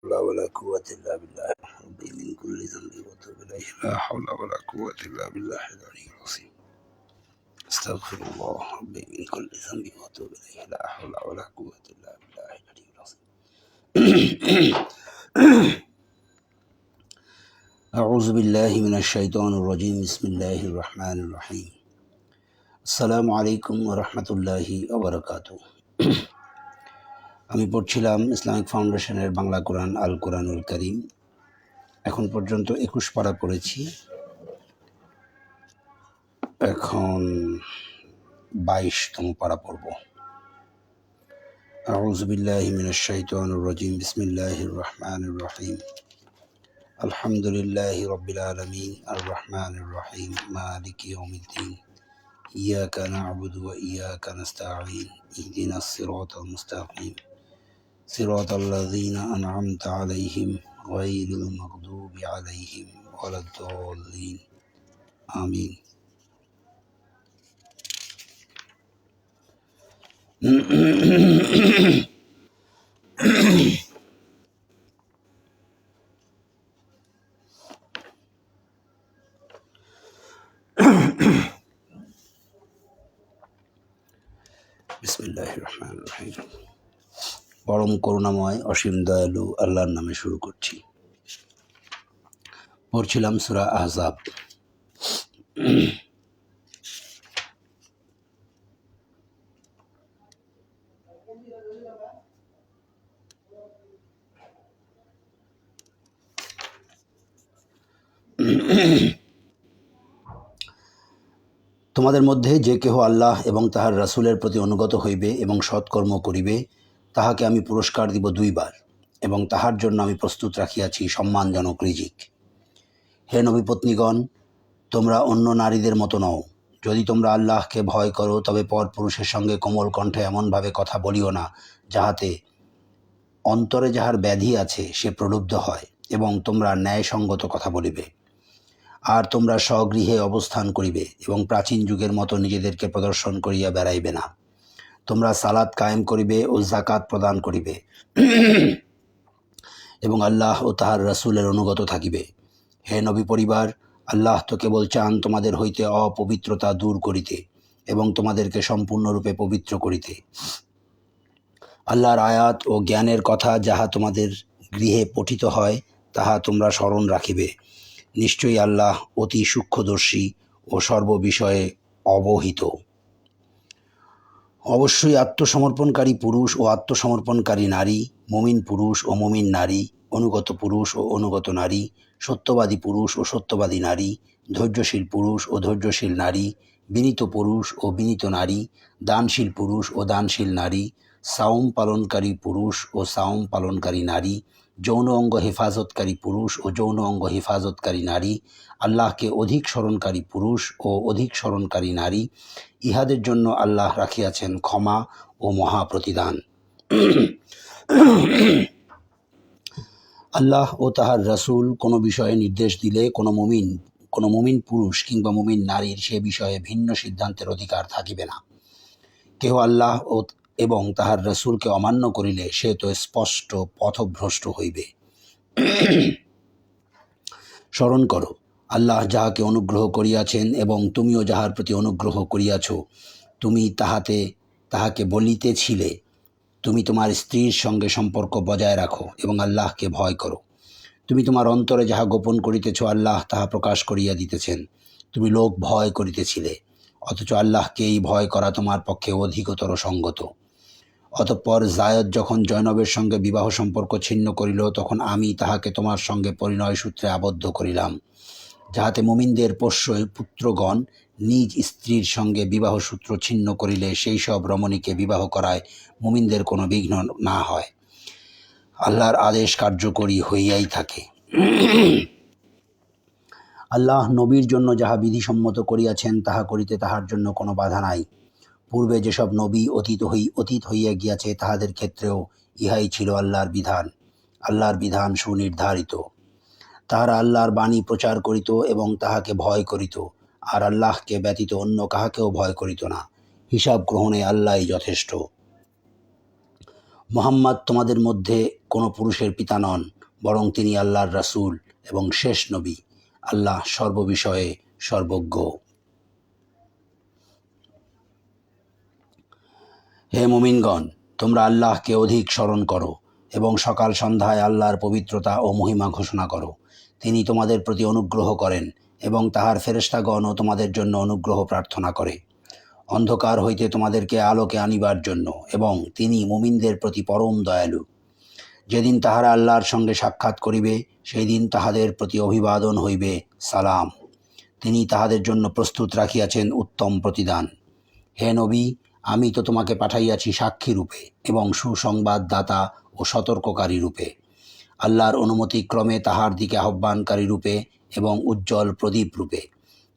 حول ولا قوة إلا بالله ربي من كل ذنب وتوب إليه لا حول ولا قوة إلا بالله العلي العظيم استغفر الله ربي من كل ذنب وتوب إليه لا حول ولا قوة إلا بالله العلي العظيم أعوذ بالله من الشيطان الرجيم بسم الله الرحمن الرحيم আসসালামু আলাইকুম ওয়া রাহমাতুল্লাহি ওয়া বারাকাতুহু। আমি পড়ছিলাম ইসলামিক ফাউন্ডেশনের বাংলা কোরআন আল কোরআনুল কারীম। এখন পর্যন্ত 21 পারা পড়েছি। এখন 22তম পারা পড়ব। আউযু বিল্লাহি মিনাশ শাইতানির রাজীম বিসমিল্লাহির রহমানির রহিম আলহামদুলিল্লাহি রাব্বিল আলামিন আর রহমানির রহিম মালিকি ইয়াউমিদ্দিন ইয়্যাকা না'বুদু ওয়া ইয়্যাকা নাস্তাঈন ইহদিনাস সিরাতাল মুস্তাকিম সিরাতাল লাযীনা আন'আমতা আলাইহিম গায়রিল মাগদুবি আলাইহিম ওয়ালাদ-দাল্লিন আমিন। বিসমিল্লাহির রহমানির রহিম। পরম করুণাময় অসীম দয়ালু আল্লাহর নামে শুরু করছি। পড়ছিলাম সূরা আহজাব। তোমাদের মধ্যে যে কেহ আল্লাহ এবং তাহার রাসূলের প্রতি অনুগত হইবে এবং সৎকর্ম করিবে তাহাকে আমি পুরস্কার দিব 2 বার এবং তাহার জন্য আমি প্রস্তুত রাখিয়াছি সম্মানজনক রিজিক। হে নবীপত্নীগণ, তোমরা অন্য নারীদের মতো নও। যদি তোমরা আল্লাহকে ভয় করো তবে পর পুরুষের সঙ্গে কোমল কণ্ঠে এমনভাবে কথা বলিও না যাহাতে অন্তরে যাহার ব্যাধি আছে সে প্রলুব্ধ হয়, এবং তোমরা ন্যায়সঙ্গত কথা বলিবে। আর তোমরা স্বগৃহে অবস্থান করিবে এবং প্রাচীন যুগের মতো নিজেদেরকে প্রদর্শন করিয়া বেড়াইবে না। তোমরা সালাত কায়েম করিবে ও যাকাত প্রদান করিবে এবং আল্লাহ ও তাহার রাসূলের অনুগত থাকিবে। হে নবী পরিবার, আল্লাহ তো কেবল চান তোমাদের হইতে অপবিত্রতা দূর করিতে এবং তোমাদেরকে সম্পূর্ণরূপে পবিত্র করিতে। আল্লাহর আয়াত ও জ্ঞানের কথা যাহা তোমাদের গৃহে পঠিত হয় তাহা তোমরা স্মরণ রাখিবে। নিশ্চয়ই আল্লাহ অতি সূক্ষ্মদর্শী ও সর্ববিষয়ে অবহিত। অবশ্যই আত্মসমর্পণকারী পুরুষ ও আত্মসমর্পণকারী নারী, মুমিন পুরুষ ও মুমিন নারী, অনুগত পুরুষ ও অনুগত নারী, সত্যবাদী পুরুষ ও সত্যবাদী নারী, ধৈর্যশীল পুরুষ ও ধৈর্যশীল নারী, বিনীত পুরুষ ও বিনীত নারী, দানশীল পুরুষ ও দানশীল নারী, সাওম পালনকারী পুরুষ ও সাওম পালনকারী নারী, যৌন অঙ্গ হেফাজতকারী পুরুষ ও যৌন অঙ্গ হেফাজতকারী নারী, আল্লাহকে অধিক স্মরণকারী পুরুষ ও অধিক স্মরণকারী নারী, ইহাদের জন্য আল্লাহ রাখিয়াছেন ক্ষমা ও মহা প্রতিদান। আল্লাহ ও তাহার রাসূল কোনো বিষয়ে নির্দেশ দিলে কোনো মুমিন পুরুষ কিংবা মুমিন নারীর সে বিষয়ে ভিন্ন সিদ্ধান্তের অধিকার থাকিবে না। কেহ আল্লাহ এবং তাহার রাসূলকে অমান্য করিলে সে তো স্পষ্ট পথভ্রষ্ট হইবে। স্মরণ করো, আল্লাহ যাহাকে অনুগ্রহ করিয়াছেন এবং তুমিও যাহার প্রতি অনুগ্রহ করিয়াছ, তুমি তাহাকে বলিতেছিলে, তুমি তোমার স্ত্রীর সঙ্গে সম্পর্ক বজায় রাখো এবং আল্লাহকে ভয় করো। তুমি তোমার অন্তরে যাহা গোপন করিতেছ আল্লাহ তাহা প্রকাশ করিয়া দিতেছেন। তুমি লোক ভয় করিতেছিলে, অথচ আল্লাহকেই ভয় করা তোমার পক্ষে অধিকতর সঙ্গত। অতঃপর জায়দ যখন জয়নবের সঙ্গে বিবাহ সম্পর্ক ছিন্ন করিল তখন আমি তাহাকে তোমার সঙ্গে পরিণয় সূত্রে আবদ্ধ করিলাম, যাহাতে মুমিনদের পোষ্য পুত্রগণ নিজ স্ত্রীর সঙ্গে বিবাহ সূত্র ছিন্ন করিলে সেই সব রমণীকে বিবাহ করায় মুমিনদের কোনো বিঘ্ন না হয়। আল্লাহর আদেশ কার্যকরী হইয়াই থাকে। আল্লাহ নবীর জন্য যাহা বিধিসম্মত করিয়াছেন তাহা করিতে তাহার জন্য কোনো বাধা নাই। পূর্বে যেসব নবী অতীত হইয়া গিয়াছে তাহাদের ক্ষেত্রেও ইহাই ছিল আল্লাহর বিধান। আল্লাহর বিধান সুনির্ধারিত। তাহারা আল্লাহর বাণী প্রচার করিত এবং তাহাকে ভয় করিত, আর আল্লাহকে ব্যতীত অন্য কাহাকেও ভয় করিত না। হিসাব গ্রহণে আল্লাহই যথেষ্ট। মুহাম্মদ তোমাদের মধ্যে কোনো পুরুষের পিতা নন, বরং তিনি আল্লাহর রাসূল এবং শেষ নবী। আল্লাহ সর্ববিষয়ে সর্বজ্ঞ। হে মুমিনগণ, তোমরা আল্লাহকে অধিক স্মরণ করো এবং সকাল সন্ধ্যায় আল্লাহর পবিত্রতা ও মহিমা ঘোষণা করো। তিনি তোমাদের প্রতি অনুগ্রহ করেন এবং তাহার ফেরেশতাগণও তোমাদের জন্য অনুগ্রহ প্রার্থনা করে, অন্ধকার হইতে তোমাদেরকে আলোকে আনিবার জন্য, এবং তিনি মুমিনদের প্রতি পরম দয়ালু। যেদিন তাহারা আল্লাহর সঙ্গে সাক্ষাৎ করিবে, সেই দিন তাহাদের প্রতি অভিবাদন হইবে সালাম। তিনি তাহাদের জন্য প্রস্তুত রাখিয়াছেন উত্তম প্রতিদান। হে নবী, আমি তো তোমাকে পাঠাইয়াছি সাক্ষী রূপে এবং সুসংবাদদাতা ও সতর্ককারী রূপে, আল্লাহর অনুমতিক্রমে তাহার দিকে আহ্বানকারী রূপে এবং উজ্জ্বল প্রদীপ রূপে।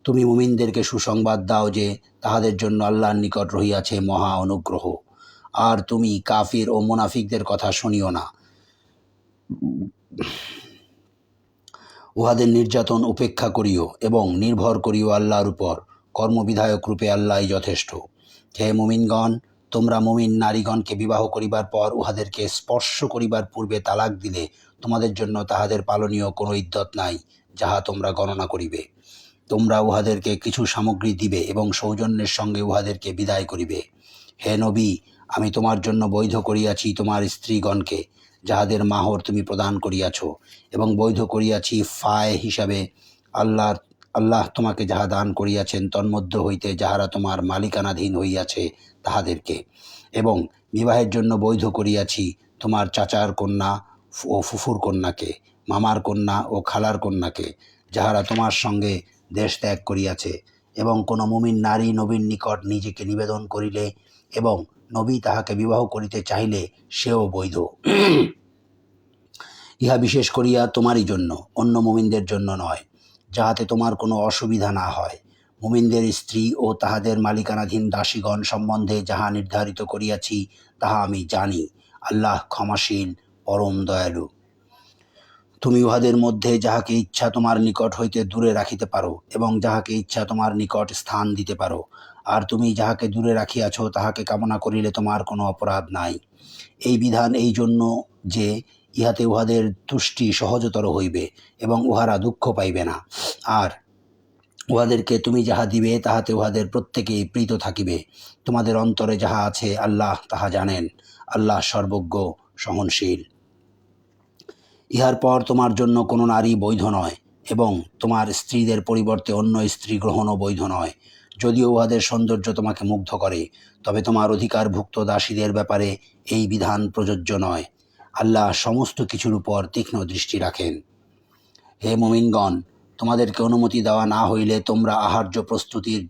তুমি মুমিনদেরকে সুসংবাদ দাও যে তাহাদের জন্য আল্লাহর নিকট রহিয়াছে মহা অনুগ্রহ। আর তুমি কাফির ও মুনাফিকদের কথা শুনিও না। উহাদের নির্যাতন উপেক্ষা করিও এবং নির্ভর করিও আল্লাহর উপর। কর্মবিধায়ক রূপে আল্লাহই যথেষ্ট। হে মুমিনগণ, তোমরা মুমিন নারীগণকে বিবাহ করিবার পর উহাদেরকে স্পর্শ করিবার পূর্বে তালাক দিলে তোমাদের জন্য তাহাদের পালনীয় কোনো ইদ্যত নাই, যাহা তোমরা গণনা করিবে। তোমরা উহাদেরকে কিছু সামগ্রী দিবে এবং সৌজন্যের সঙ্গে উহাদেরকে বিদায় করিবে। হে নবী, আমি তোমার জন্য বৈধ করিয়াছি তোমার স্ত্রীগণকে, যাহাদের মাহর তুমি প্রদান করিয়াছ, এবং বৈধ করিয়াছি ফায় হিসাবে আল্লাহ তোমাকে যাহা দান করিয়াছেন তন্মধ্য হইতে যাহারা তোমার মালিকানাধীন হইয়াছে তাহাদেরকে, এবং বিবাহের জন্য বৈধ করিয়াছি তোমার চাচার কন্যা ও ফুফুর কন্যাকে, মামার কন্যা ও খালার কন্যাকে, যাহারা তোমার সঙ্গে দেশ ত্যাগ করিয়াছে। এবং কোনো মুমিন নারী নবীর নিকট নিজেকে নিবেদন করিলে এবং নবী তাহাকে বিবাহ করিতে চাহিলে সেও বৈধ। ইহা বিশেষ করিয়া তোমারই জন্য, অন্য মুমিনদের জন্য নয়, যাহাতে তোমার কোনো অসুবিধা না হয়। মুমিনদের স্ত্রী ও তাহাদের মালিকানাধীন দাসীগণ সম্বন্ধে যাহা নির্ধারিত করিয়াছি তাহা আমি জানি। আল্লাহ ক্ষমাশীল, পরম দয়ালু। তুমি উহাদের মধ্যে যাহাকে ইচ্ছা তোমার নিকট হইতে দূরে রাখিতে পারো এবং যাহাকে ইচ্ছা তোমার নিকট স্থান দিতে পারো। আর তুমি যাহাকে দূরে রাখিয়াছ তাহাকে কামনা করিলে তোমার কোনো অপরাধ নাই। এই বিধান এই জন্য যে ইহাতে উহাদের তুষ্টি সহজতর হইবে এবং উহারা দুঃখ পাইবে না। আর উহাদেরকে তুমি যাহা দিবে তাহাতে উহাদের প্রত্যেকেই প্রীত থাকিবে। তোমাদের অন্তরে যাহা আছে আল্লাহ তাহা জানেন। আল্লাহ সর্বজ্ঞ, সহনশীল। ইহার পর তোমার জন্য কোনো নারী বৈধ নয় এবং তোমার স্ত্রীদের পরিবর্তে অন্য স্ত্রী গ্রহণও বৈধ নয়। যদিও উহাদের সৌন্দর্য তোমাকে মুগ্ধ করে, তবে তোমার অধিকারভুক্ত দাসীদের ব্যাপারে এই বিধান প্রযোজ্য নয়। আল্লাহ সমস্ত কিছুর উপর তীক্ষ্ণ দৃষ্টি রাখেন। হে মুমিনগণ, তোমাদেরকে অনুমতি দেওয়া না হইলে তোমরা আহার্য প্রস্তুতির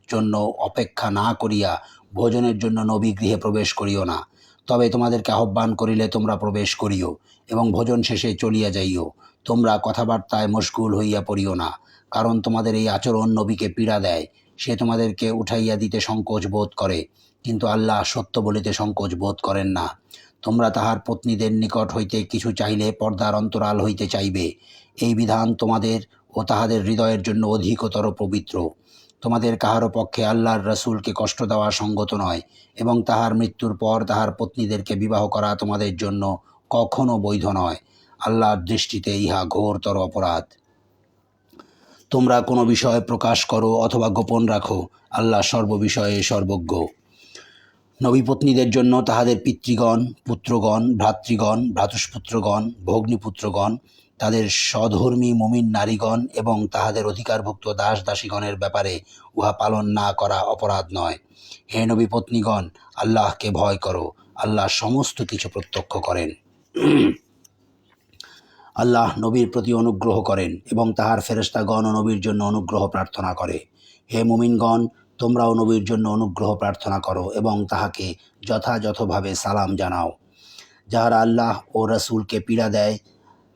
জন্য অপেক্ষা না করিয়া ভোজনের জন্য নবী গৃহে প্রবেশ করিও না। তবে তোমাদেরকে আহ্বান করিলে তোমরা প্রবেশ করিও এবং ভোজন শেষে চলিয়া যাইও। তোমরা কথাবার্তায় মশগুল হইয়া পড়িও না, কারণ তোমাদের এই আচরণ নবীকে পীড়া দেয়। সে তোমাদেরকে উঠাইয়া দিতে সংকোচ বোধ করে, কিন্তু আল্লাহ সত্য বলিতে সংকোচ বোধ করেন না। তোমরা তাহার পত্নীদের নিকট হইতে কিছু চাইলে পর্দার অন্তরাল হইতে চাইবে। এই বিধান তোমাদের ও তাহাদের হৃদয়ের জন্য অধিকতর পবিত্র। তোমাদের কাহারও পক্ষে আল্লাহর রাসূলকে কষ্ট দেওয়া সঙ্গত নয়, এবং তাহার মৃত্যুর পর তাহার পত্নীদেরকে বিবাহ করা তোমাদের জন্য কখনো বৈধ নয়। আল্লাহর দৃষ্টিতে ইহা ঘোরতর অপরাধ। তোমরা কোনো বিষয় প্রকাশ করো অথবা গোপন রাখো, আল্লাহ সর্ববিষয়ে সর্বজ্ঞ। নবীপত্নীদের জন্য তাহাদের পিতৃগণ, পুত্রগণ, ভ্রাতৃগণ, ভ্রাতুষ্পুত্রগণ, ভগ্নীপুত্রগণ, তাদের সধর্মী মুমিন নারীগণ এবং তাহাদের অধিকারভুক্ত দাস দাসীগণের ব্যাপারে উহা পালন না করা অপরাধ নয়। হে নবীপত্নীগণ, আল্লাহকে ভয় করো। আল্লাহ সমস্ত কিছু প্রত্যক্ষ করেন। আল্লাহ নবীর প্রতি অনুগ্রহ করেন এবং তাহার ফেরেশতাগণ ও নবীর জন্য অনুগ্রহ প্রার্থনা করে। হে মুমিনগণ, তোমরাও নবীর জন্য অনুগ্রহ প্রার্থনা করো এবং তাহাকে যথাযথভাবে সালাম জানাও। যাহারা আল্লাহ ও রাসূলকে পীড়া দেয়,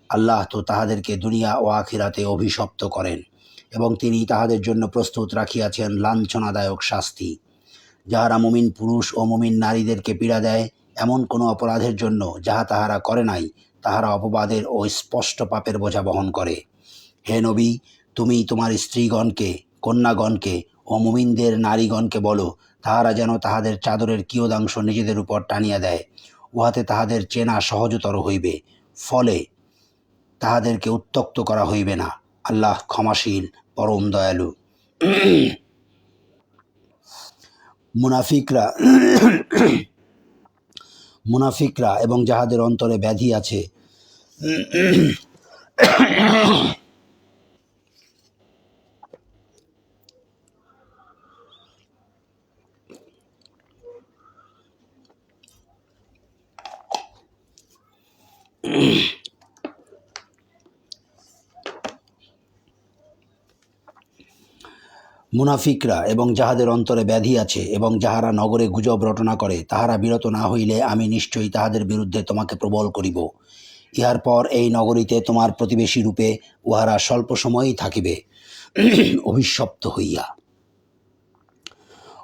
আল্লাহ তো তাহাদেরকে দুনিয়া ও আখিরাতে অভিশপ্ত করেন এবং তিনি তাহাদের জন্য প্রস্তুত রাখিয়াছেন লাঞ্ছনাদায়ক শাস্তি। যাহারা মুমিন পুরুষ ও মুমিন নারীদেরকে পীড়া দেয় এমন কোনো অপরাধের জন্য যাহা তাহারা করে নাই, তাহারা অপবাদের ও স্পষ্ট পাপের বোঝা বহন করে। হে নবী, তুমি তোমার স্ত্রীগণকে, কন্যাগণকে ও মুমিনদের নারীগণকে বলো, তাহারা যেন তাহাদের চাদরের কিয়দাংশ নিজেদের উপর টানিয়া দেয়। উহাতে তাহাদের চেনা সহজতর হইবে। ফলে তাহাদেরকে উত্ত্যক্ত করা হইবে না। আল্লাহ ক্ষমাশীল, পরম দয়ালু। মুনাফিকরা এবং যাহাদের অন্তরে ব্যাধি আছে মুনাফিকরা এবং যাহাদের অন্তরে ব্যাধি আছে এবং যাহারা নগরে গুজব রটনা করে, তাহারা বিরত না হইলে আমি নিশ্চয়ই তাহাদের বিরুদ্ধে তোমাকে প্রবল করিব। ইহার পর এই নগরীতে তোমার প্রতিবেশী রূপে উহারা স্বল্প সময়ই থাকিবে, অভিশপ্ত হইয়া।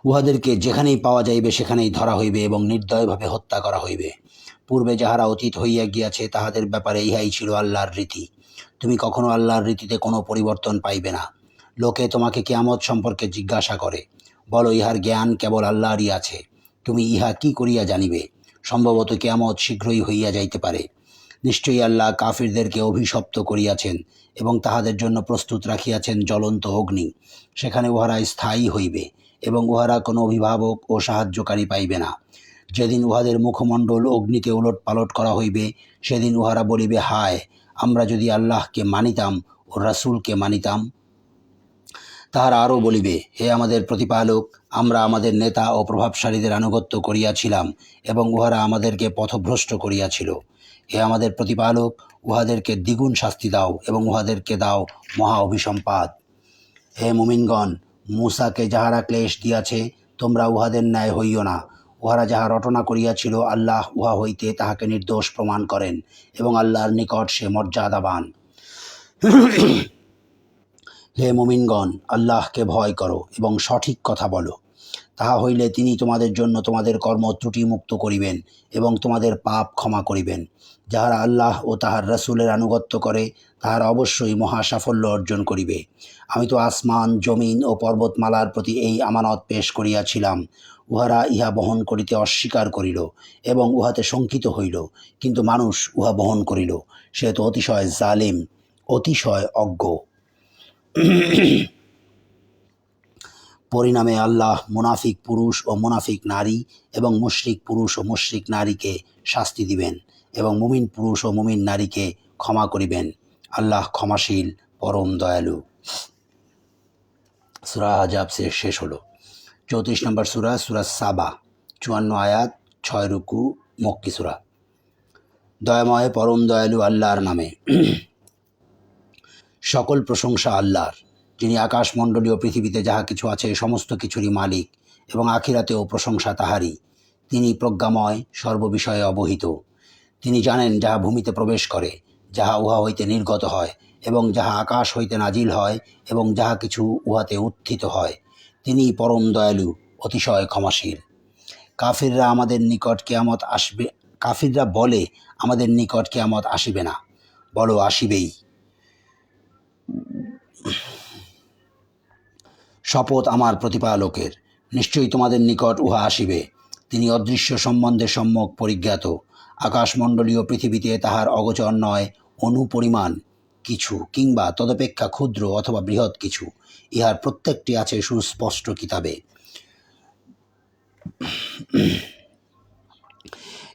উহাদেরকে যেখানেই পাওয়া যাইবে সেখানেই ধরা হইবে এবং নির্দয়ভাবে হত্যা করা হইবে। পূর্বে যাহারা অতীত হইয়া গিয়াছে তাহাদের ব্যাপারে ইহাই ছিল আল্লাহর রীতি। তুমি কখনো আল্লাহর রীতিতে কোনো পরিবর্তন পাইবে না। লোকে তোমাকে কিয়ামত সম্পর্কে জিজ্ঞাসা করে, বলো, ইহার জ্ঞান কেবল আল্লাহরই আছে। তুমি ইহা কি করিয়া জানিবে? সম্ভবত কিয়ামত শীঘ্রই হইয়া যাইতে পারে। নিশ্চয়ই আল্লাহ কাফিরদেরকে অভিশপ্ত করিয়াছেন এবং তাহাদের জন্য প্রস্তুত রাখিয়াছেন জ্বলন্ত অগ্নি। সেখানে উহারা স্থায়ী হইবে এবং উহারা কোনো অভিভাবক ও সাহায্যকারী পাইবে না। যেদিন উহাদের মুখমণ্ডল অগ্নিতে উলট পালট করা হইবে, সেদিন উহারা বলিবে, হায়, আমরা যদি আল্লাহকে মানিতাম ও রাসূলকে মানিতাম। তাহারা আরও বলিবে, হে আমাদের প্রতিপালক, আমরা আমাদের নেতা ও প্রভাবশালীদের আনুগত্য করিয়াছিলাম এবং উহারা আমাদেরকে পথভ্রষ্ট করিয়াছিল। হে আমাদের প্রতিপালক, উহাদেরকে দ্বিগুণ শাস্তি দাও এবং উহাদেরকে দাও মহা অভিসম্পাদ। হে মুমিনগণ, মূসাকে যাহারা ক্লেশ দিয়াছে, তোমরা উহাদের ন্যায় হইও না। উহারা যাহা রটনা করিয়াছিল, আল্লাহ উহা হইতে তাহাকে নির্দোষ প্রমাণ করেন এবং আল্লাহর নিকট সে মর্যাদাবান। হে মুমিনগণ, আল্লাহকে ভয় করো এবং সঠিক কথা বলো। তাহা হইলে তিনি তোমাদের জন্য তোমাদের কর্ম ত্রুটিমুক্ত করিবেন এবং তোমাদের পাপ ক্ষমা করিবেন। যাহারা আল্লাহ ও তাহার রাসূলের আনুগত্য করে, তাহারা অবশ্যই মহা সাফল্য অর্জন করিবে। আমি তো আসমান, জমিন ও পর্বতমালার প্রতি এই আমানত পেশ করিয়াছিলাম। উহারা ইহা বহন করিতে অস্বীকার করিল এবং উহাতে শঙ্কিত হইল, কিন্তু মানুষ উহা বহন করিল। সে তো অতিশয় জালিম, অতিশয় অজ্ঞ। পরিণামে আল্লাহ মুনাফিক পুরুষ ও মুনাফিক নারী এবং মুশরিক পুরুষ ও মুশরিক নারীকে শাস্তি দিবেন এবং মুমিন পুরুষ ও মুমিন নারীকে ক্ষমা করিবেন। আল্লাহ ক্ষমাশীল, পরম দয়ালু। সূরা আহজাব শেষ হলো। 34 নম্বর সূরা, সূরা সাবা, 54 আয়াত, 6 রুকু, মক্কি সূরা। দয়াময় পরম দয়ালু আল্লাহর নামে। সকল প্রশংসা আল্লাহর, যিনি আকাশমণ্ডলীয় পৃথিবীতে যাহা কিছু আছে সমস্ত কিছুরই মালিক এবং আখিরাতেও প্রশংসা তাহারই। তিনি প্রজ্ঞাময়, সর্ববিষয়ে অবহিত। তিনি জানেন যাহা ভূমিতে প্রবেশ করে, যাহা উহা হইতে নির্গত হয় এবং যাহা আকাশ হইতে নাজিল হয় এবং যাহা কিছু উহাতে উত্থিত হয়। তিনি পরম দয়ালু, অতিশয় ক্ষমাশীল। কাফিররা বলে, আমাদের নিকট কিয়ামত আসিবে না। বলো, আসিবেই। শপথ আমার প্রতিপালকের, নিশ্চয়ই তোমাদের নিকট উহা আসিবে। তিনি অদৃশ্য সম্বন্ধে সম্যক পরিজ্ঞাত। আকাশমণ্ডলীয় পৃথিবীতে তাহার অগোচর নয় অনুপরিমাণ কিছু কিংবা তদপেক্ষা ক্ষুদ্র অথবা বৃহৎ কিছু। ইহার প্রত্যেকটি আছে সুস্পষ্ট কিতাবে।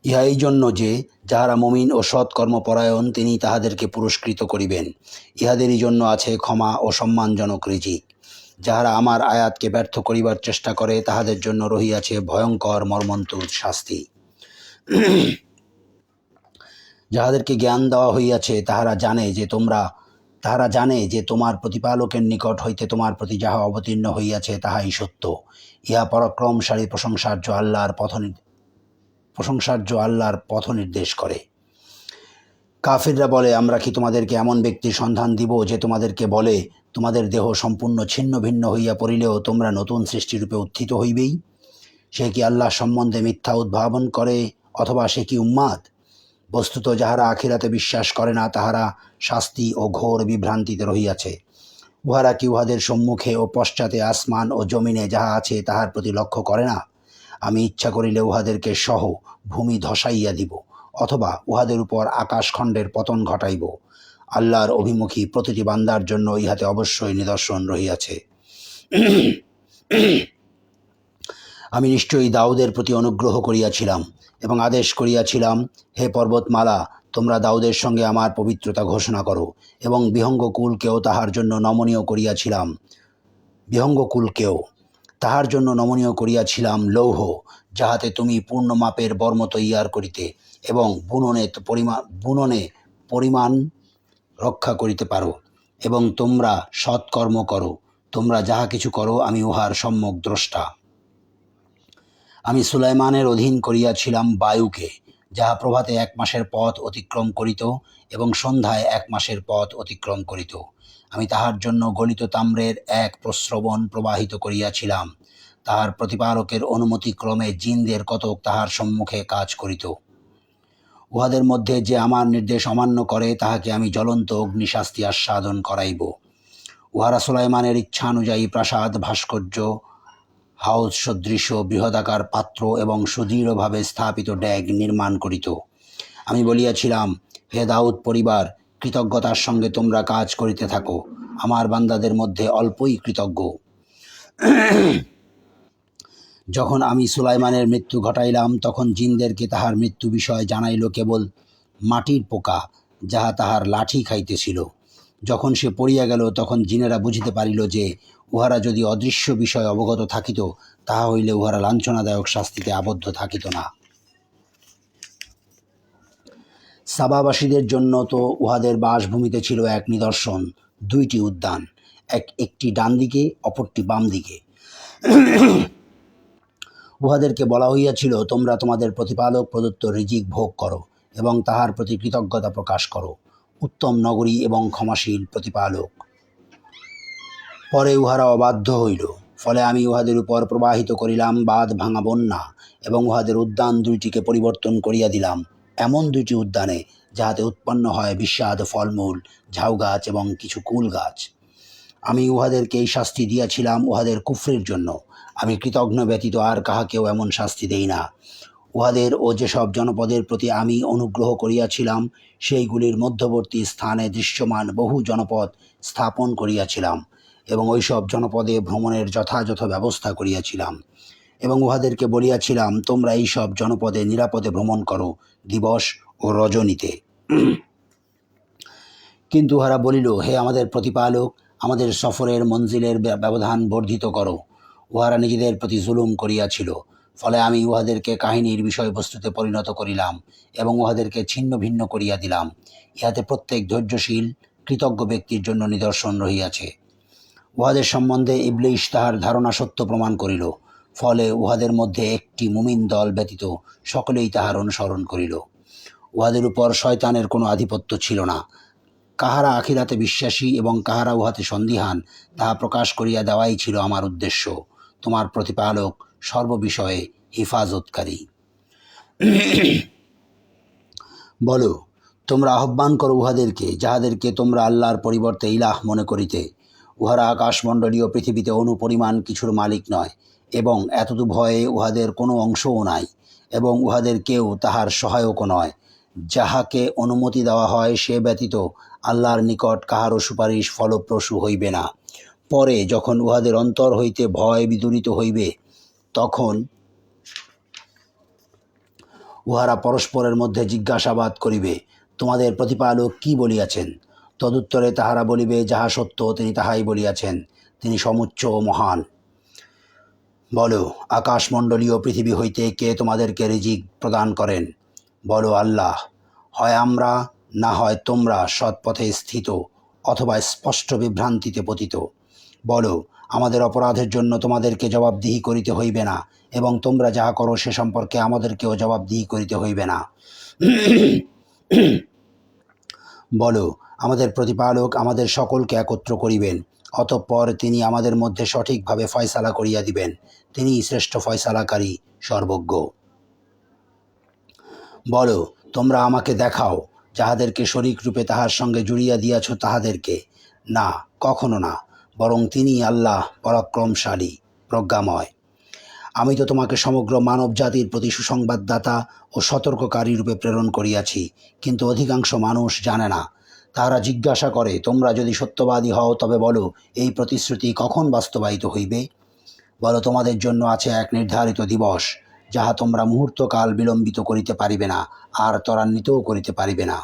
ইহা এই জন্য যে যাহারা মুমিন ও সৎকর্মপরায়ণ, তিনি তাহাদেরকে পুরস্কৃত করিবেন। ইহাদেরই জন্য আছে ক্ষমা ও সম্মানজনক রিজিক। যাহারা আমার আয়াতকে ব্যর্থ করিবার চেষ্টা করে, তাহাদের জন্য রহিয়াছে ভয়ঙ্কর মর্মন্তুদ শাস্তি। যাহাদেরকে জ্ঞান দেওয়া হইয়াছে, তাহারা জানে যে তোমার প্রতিপালকের নিকট হইতে তোমার প্রতি যাহা অবতীর্ণ হইয়াছে তাহাই সত্য। ইহা পরাক্রমশালী প্রশংসার্য আল্লাহর পথ নির্দেশ করে। কাফিররা বলে, আমরা কি তোমাদেরকে এমন ব্যক্তির সন্ধান দিব যে তোমাদেরকে বলে, তোমাদের দেহ সম্পূর্ণ ছিন্ন ভিন্ন হইয়া পড়িলেও তোমরা নতুন সৃষ্টিরূপে উত্থিত হইবেই? সে কি আল্লাহ সম্বন্ধে মিথ্যা উদ্ভাবন করে, অথবা সে কি উন্মাদ? বস্তুত যাহারা আখিরাতে বিশ্বাস করে না, তাহারা শাস্তি ও ঘোর বিভ্রান্তিতে রহিয়াছে। উহারা কি উহাদের সম্মুখে ও পশ্চাতে আসমান ও জমিনে যাহা আছে তাহার প্রতি লক্ষ্য করে না? আমি ইচ্ছা করিলে উহাদেরকে সহ ভূমি ধসাইয়া দিব, অথবা উহাদের উপর আকাশখণ্ডের পতন ঘটাইব। আল্লাহর অভিমুখী প্রতিটি বান্দার জন্য ইহাতে অবশ্যই নিদর্শন রহিয়াছে। আমি নিশ্চয়ই দাউদের প্রতি অনুগ্রহ করিয়াছিলাম এবং আদেশ করিয়াছিলাম, হে পর্বতমালা, তোমরা দাউদের সঙ্গে আমার পবিত্রতা ঘোষণা করো, এবং বিহঙ্গকুলকেও তাহার জন্য নমনীয় করিয়াছিলাম লৌহ, যাহাতে তুমি পূর্ণ মাপের বর্ম তৈয়ার করিতে এবং বুননে পরিমাণ রক্ষা করিতে পারো, এবং তোমরা সৎকর্ম করো। তোমরা যাহা কিছু করো আমি উহার সম্যক দ্রষ্টা। আমি সুলাইমানের অধীন করিয়াছিলাম বায়ুকে, যাহা প্রভাতে 1 মাসের পথ অতিক্রম করিত এবং সন্ধ্যায় 1 মাসের পথ অতিক্রম করিত। আমি তাহার জন্য গলিত তাম্রের এক প্রস্রবণ প্রবাহিত করিয়াছিলাম। তাহার প্রতিপালকের অনুমতিক্রমে জিনদের কতক তাহার সম্মুখে কাজ করিত। উহাদের মধ্যে যে আমার নির্দেশ অমান্য করে তাহাকে আমি জ্বলন্ত অগ্নিশাস্তি আস্বাদন করাইব। উহারা সুলাইমানের ইচ্ছানুযায়ী প্রাসাদ, ভাস্কর্য, হাউস সদৃশ বৃহদাকার পাত্র এবং সুদৃঢ়ভাবে স্থাপিত ড্যাগ নির্মাণ করিত। আমি বলিয়াছিলাম, হে দাউদ পরিবার, কৃতজ্ঞতার সঙ্গে তোমরা কাজ করিতে থাকো। আমার বান্দাদের মধ্যে অল্পই কৃতজ্ঞ। যখন আমি সুলাইমানের মৃত্যু ঘটাইলাম, তখন জিনদেরকে তাহার মৃত্যু বিষয় জানাইল কেবল মাটির পোকা, যাহা তাহার লাঠি খাইতেছিল। যখন সে পড়িয়া গেল, তখন জিনেরা বুঝিতে পারিল যে উহারা যদি অদৃশ্য বিষয় অবগত থাকিত, তাহা হইলে উহারা লাঞ্ছনাদায়ক শাস্তিতে আবদ্ধ থাকিত না। সাবাবাসীদের জন্য তো উহাদের বাসভূমিতে ছিল এক নিদর্শন, 2টি উদ্যান, একটি ডান দিকে, অপরটি বাম দিকে। উহাদেরকে বলা হইয়াছিল, তোমরা তোমাদের প্রতিপালক প্রদত্ত রিজিক ভোগ করো এবং তাহার প্রতি কৃতজ্ঞতা প্রকাশ করো। উত্তম নগরী এবং ক্ষমাশীল প্রতিপালক। পরে উহারা অবাধ্য হইল, ফলে আমি উহাদের উপর প্রবাহিত করিলাম বাঁধ ভাঙা বন্যা, এবং উহাদের উদ্যান 2টিকে পরিবর্তন করিয়া দিলাম এমন 2টি উদ্যানে, যাহাতে উৎপন্ন হয় বিস্বাদ ফলমূল, ঝাউ গাছ এবং কিছু কুল গাছ। আমি উহাদেরকে এই শাস্তি দিয়াছিলাম উহাদের কুফরের জন্য। আমি কৃতজ্ঞ ব্যতীত আর কাহাকেও এমন শাস্তি দেই না। উহাদের ও যেসব জনপদের প্রতি আমি অনুগ্রহ করিয়াছিলাম, সেইগুলির মধ্যবর্তী স্থানে দৃশ্যমান বহু জনপদ স্থাপন করিয়াছিলাম, এবং ওইসব জনপদে ভ্রমণের যথাযথ ব্যবস্থা করিয়াছিলাম, এবং উহাদেরকে বলিয়াছিলাম, তোমরা এইসব জনপদে নিরাপদে ভ্রমণ করো দিবস ও রজনীতে। কিন্তু উহারা বলিল, হে আমাদের প্রতিপালক, আমাদের সফরের মঞ্জিলের ব্যবধান বর্ধিত করো। উহারা নিজেদের প্রতি জুলুম করিয়াছিল, ফলে আমি উহাদেরকে কাহিনীর বিষয়বস্তুতে পরিণত করিলাম এবং উহাদেরকে ছিন্ন ভিন্ন করিয়া দিলাম। ইহাতে প্রত্যেক ধৈর্যশীল কৃতজ্ঞ ব্যক্তির জন্য নিদর্শন রহিয়াছে। উহাদের সম্বন্ধে ইবলীস তাহার ধারণা সত্য প্রমাণ করিল, ফলে উহাদের মধ্যে একটি মুমিন দল ব্যতীত সকলেই তাহার অনুসরণ করিল। উহাদের উপর শয়তানের কোনো আধিপত্য ছিল না। কাহারা আখিরাতে বিশ্বাসী এবং কাহারা উহাতে সন্দিহান, তাহা প্রকাশ করিয়া দেওয়াই ছিল আমার উদ্দেশ্য। তোমার প্রতিপালক সর্ববিষয়ে হিফাজতকারী। বলো, তোমরা আহ্বান করো উহাদেরকে, যাহাদেরকে তোমরা আল্লাহর পরিবর্তে ইলাহ মনে করিতে। উহারা আকাশমণ্ডলীয় পৃথিবীতে অনুপরিমাণ কিছুর মালিক নয়, এবং এতদু ভয়ে উহাদের কোনো অংশও নাই, এবং উহাদের কেউ তাহার সহায়কও নয়। যাহাকে অনুমতি দেওয়া হয় সে ব্যতীত আল্লাহর নিকট কাহারও সুপারিশ ফলপ্রসূ হইবে না। পরে যখন উহাদের অন্তর হইতে ভয় বিদূরিত হইবে, তখন উহারা পরস্পরের মধ্যে জিজ্ঞাসাবাদ করিবে, তোমাদের প্রতিপালক কি বলিয়াছেন? তদুত্তরে তাহারা বলিবে, যাহা সত্য তিনি তাহাই বলিয়াছেন, তিনি সমুচ্চ ও মহান। বলো, আকাশমণ্ডলীয় পৃথিবী হইতে কে তোমাদেরকে রিজিক প্রদান করেন? বলো, আল্লাহ। হয় আমরা, না হয় তোমরা সৎপথে স্থিত অথবা স্পষ্ট বিভ্রান্তিতে পতিত। বলো, আমাদের অপরাধের জন্য তোমাদেরকে জবাবদিহি করিতে হইবে না, এবং তোমরা যাহা করো সে সম্পর্কে আমাদেরকেও জবাবদিহি করিতে হইবে না। বলো, আমাদের প্রতিপালক আমাদের সকলকে একত্র করিবেন, অতঃপর তিনি আমাদের মধ্যে সঠিকভাবে ফয়সালা করিয়া দিবেন। তিনি শ্রেষ্ঠ ফয়সালাকারী, সর্বজ্ঞ। বলো, তোমরা আমাকে দেখাও যাহাদেরকে শরীক রূপে তাহার সঙ্গে জুড়িয়া দিয়াছ তাহাদেরকে। না, কখনো না, বরং তিনি আল্লাহ পরাক্রমশালী, প্রজ্ঞাময়। আমি তো তোমাকে সমগ্র মানব জাতির প্রতি সুসংবাদদাতা ও সতর্ককারী রূপে প্রেরণ করিয়াছি, কিন্তু অধিকাংশ মানুষ জানে না। তাহারা জিজ্ঞাসা করে, তোমরা যদি সত্যবাদী হও তবে বলো, এই প্রতিশ্রুতি কখন বাস্তবায়িত হইবে? বলো, তোমাদের জন্য আছে এক নির্ধারিত দিবস, যাহা তোমরা মুহূর্তকাল বিলম্বিত করিতে পারিবে না, আর ত্বরান্বিতও করিতে পারিবে না।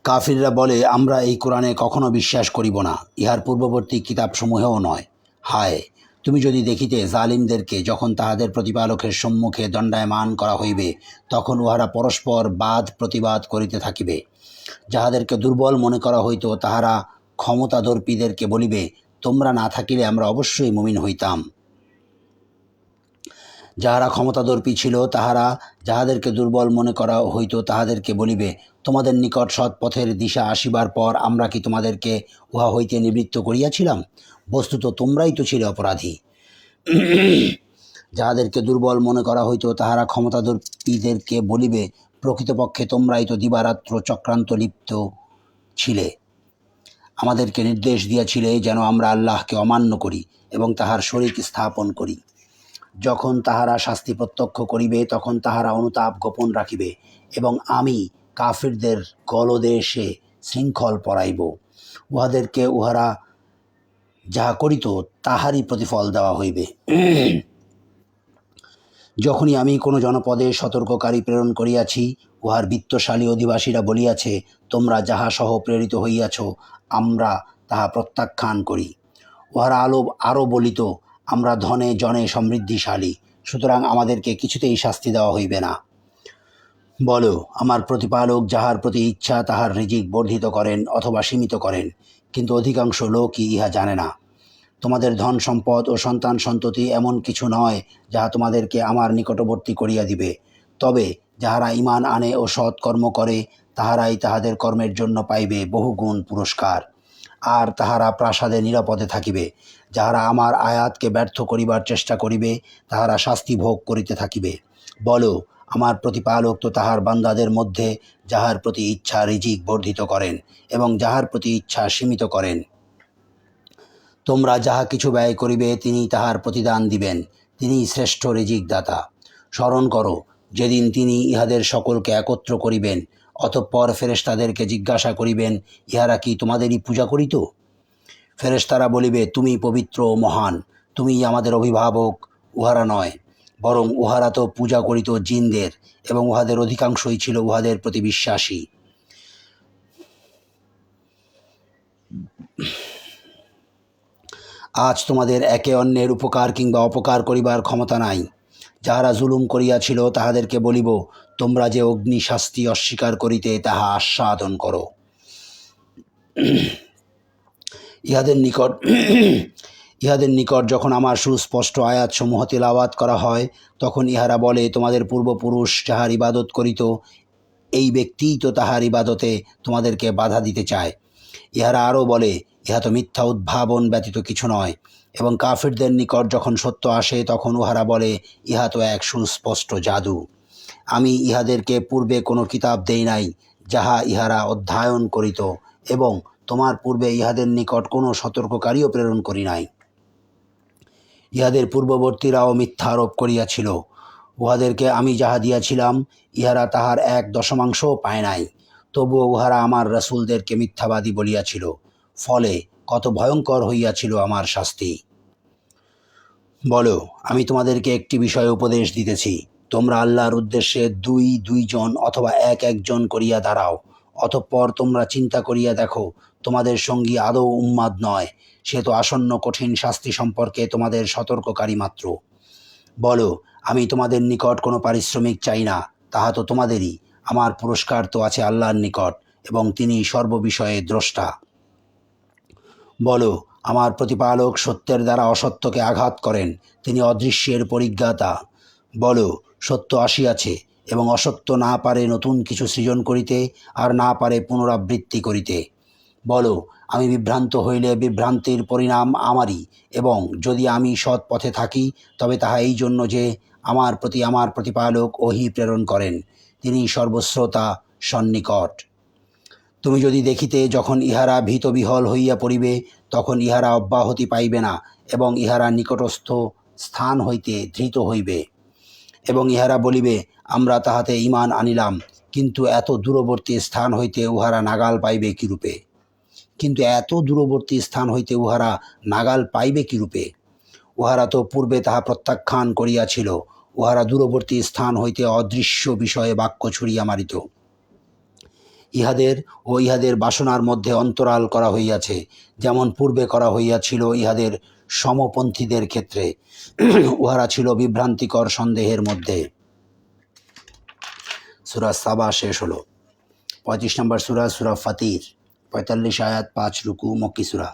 কাফিররা বলে, আমরা এই কোরআনে কখনো বিশ্বাস করিব না, ইহার পূর্ববর্তী কিতাবসমূহেও নয়। হায়, তুমি যদি দেখিতে জালিমদেরকে যখন তাহাদের প্রতিপালকের সম্মুখে দণ্ডায়মান করা হইবে, তখন উহারা পরস্পর বাদ প্রতিবাদ করিতে থাকিবে। যাহাদেরকে দুর্বল মনে করা হইত, তাহারা ক্ষমতাদর্পীদেরকে বলিবে, তোমরা না থাকিলে আমরা অবশ্যই মুমিন হইতাম। যাহারা ক্ষমতাদর্পী ছিল, তাহারা যাহাদেরকে দুর্বল মনে করা হইত, তাহাদেরকে বলিবে, তোমাদের নিকট সৎ পথের দিশা আসিবার পর আমরা কি তোমাদেরকে উহা হইতে নিবৃত্ত করিয়াছিলাম? বস্তুত তোমরাই তো ছিলে অপরাধী। যাহাদেরকে দুর্বল মনে করা হইত, তাহারা ক্ষমতাদর্পীদেরকে বলিবে, প্রকৃতপক্ষে তোমরাই তো দিবারাত্র চক্রান্ত লিপ্ত ছিলে। আমাদেরকে নির্দেশ দিয়াছিলে যেন আমরা আল্লাহকে অমান্য করি এবং তাহার শরীক স্থাপন করি। যখন তাহারা শাস্তি প্রত্যক্ষ করিবে, তখন তাহারা অনুতাপ গোপন রাখিবে, এবং আমি কাফিরদের গলদেশে শৃঙ্খল পরাইব। উহাদেরকে উহারা যাহা করিত তাহারই প্রতিফল দেওয়া হইবে। যখনই আমি কোনো জনপদে সতর্ককারী প্রেরণ করিয়াছি, উহার বিত্তশালী অধিবাসীরা বলিয়াছে, তোমরা যাহা সহ প্রেরিত হইয়াছ আমরা তাহা প্রত্যাখ্যান করি। উহারা আরও বলিত, আমরা ধনে জনে সমৃদ্ধিশালী, সুতরাং আমাদেরকে কিছুতেই শাস্তি দেওয়া হইবে না। বলো, আমার প্রতিপালক যাহার প্রতি ইচ্ছা তাহার রিজিক বর্ধিত করেন অথবা সীমিত করেন, কিন্তু অধিকাংশ লোকই ইহা জানে না। তোমাদের ধন সম্পদ ও সন্তান সন্ততি এমন কিছু নয় যাহা তোমাদেরকে আমার নিকটবর্তী করিয়া দিবে, তবে যাহারা ঈমান আনে ও সৎ কর্ম করে, তাহারাই তাহাদের কর্মের জন্য পাইবে বহুগুণ পুরস্কার, আর তাহারা প্রাসাদে নিরাপদে থাকিবে। যাহারা আমার আয়াতকে ব্যর্থ করিবার চেষ্টা করিবে, তাহারা শাস্তি ভোগ করিতে থাকিবে। বলো, আমার প্রতিপালক তো তাহার বান্দাদের মধ্যে যাহার প্রতি ইচ্ছা রিজিক বর্ধিত করেন এবং যাহার প্রতি ইচ্ছা সীমিত করেন। তোমরা যাহা কিছু ব্যয় করিবে তিনি তাহার প্রতিদান দিবেন, তিনি শ্রেষ্ঠ রিজিক দাতা। স্মরণ করো, যেদিন তিনি ইহাদের সকলকে একত্র করিবেন, অতঃপর ফেরেশতাদেরকে জিজ্ঞাসা করিবেন, ইহারা কি তোমাদেরই পূজা করিত? ফেরেশতারা বলিবে, তুমি পবিত্র ও মহান, তুমিই আমাদের অভিভাবক। উহারা নয়, বরং উহারা তো পূজা করিত জিনদের, এবং উহাদের অধিকাংশই ছিল উহাদের প্রতি বিশ্বাসী। আজ তোমাদের একে অন্যের উপকার কিংবা অপকার করিবার ক্ষমতা নাই। যাহারা জুলুম করিয়াছিল তাহাদেরকে বলিব, তোমরা যে অগ্নি শাস্তি অস্বীকার করিতে, তাহা আস্বাদন করো। ইহাদের নিকট যখন আমার সুস্পষ্ট আয়াতসমূহ তিলাওয়াত করা হয়, তখন ইহারা বলে, তোমাদের পূর্বপুরুষ যাহার ইবাদত করিত, এই ব্যক্তিই তো তাহার ইবাদতে তোমাদেরকে বাধা দিতে চায়। ইহারা আরও বলে, ইহা তো মিথ্যা উদ্ভাবন ব্যতীত কিছু নয়। এবং কাফিরদের নিকট যখন সত্য আসে, তখন উহারা বলে, ইহা তো এক সুস্পষ্ট জাদু। আমি ইহাদেরকে পূর্বে কোনো কিতাব দেই নাই যাহা ইহারা অধ্যয়ন করিত, এবং তোমার পূর্বে ইহাদের নিকট কোনো সতর্ককারীও প্রেরণ করি নাই। ইহাদের পূর্ববর্তীরাও মিথ্যা আরোপ করিয়াছিল। উহাদেরকে আমি যাহা দিয়াছিলাম, ইহারা তাহার 1/10 পায় নাই। তবুও উহারা আমার রাসূলদেরকে মিথ্যাবাদী বলিয়াছিল। ফলে কত ভয়ঙ্কর হইয়াছিল আমার শাস্তি। বলো, আমি তোমাদেরকে একটি বিষয়ে উপদেশ দিতেছি, তোমরা আল্লাহর উদ্দেশ্যে 2 জন অথবা 1 জন করিয়া দাঁড়াও। অতঃপর তোমরা চিন্তা করিয়া দেখো, তোমাদের সঙ্গী আদৌ উন্মাদ নয়, সে তো আসন্ন কঠিন শাস্তি সম্পর্কে তোমাদের সতর্ককারী মাত্র। বলো, আমি তোমাদের নিকট কোনো পারিশ্রমিক চাই না, তাহা তো তোমাদেরই। আমার পুরস্কার তো আছে আল্লাহর নিকট, এবং তিনি সর্ববিষয়ে দ্রষ্টা। বলো, আমার প্রতিপালক সত্যের দ্বারা অসত্যকে আঘাত করেন, তিনি অদৃশ্যের পরিজ্ঞাতা। বলো, সত্য আসিয়াছে, এবং অসত্য না পারে নতুন কিছু সৃজন করিতে, আর না পারে পুনরাবৃত্তি করিতে। বলো, আমি বিভ্রান্ত হইলে বিভ্রান্তির পরিণাম আমারই, এবং যদি আমি সৎ পথে থাকি তবে তাহা এই জন্য যে আমার প্রতি আমার প্রতিপালক ওহী প্রেরণ করেন, তিনি সর্বশ্রোতা সন্নিকট। তুমি যদি দেখিতে যখন ইহারা ভীতবিহ্বল হইয়া পড়িবে, তখন ইহারা অব্যাহতি পাইবে না, এবং ইহারা নিকটস্থ স্থান হইতে ধৃত হইবে, এবং ইহারা বলিবে, আমরা তাহাতে ঈমান আনিলাম, কিন্তু এত দূরবর্তী স্থান হইতে উহারা নাগাল পাইবে কিরূপে? উহারা তো পূর্বে তাহা প্রত্যাখ্যান করিয়াছিল। উহারা দূরবর্তী স্থান হইতে অদৃশ্য বিষয়ে বাক্য ছুড়িয়া মারিত। ইহাদের ও ইহাদের বাসনার মধ্যে অন্তরাল করা হইয়াছে, যেমন পূর্বে করা হইয়াছিল ইহাদের সমপন্থীদের ক্ষেত্রে। উহারা ছিল বিভ্রান্তিকর সন্দেহের মধ্যে। সূরা সাবা শেষ হলো। 35 নম্বর সূরা, সূরা ফাতির, 45 আয়াত, 5 রুকু, মক্কি সূরা।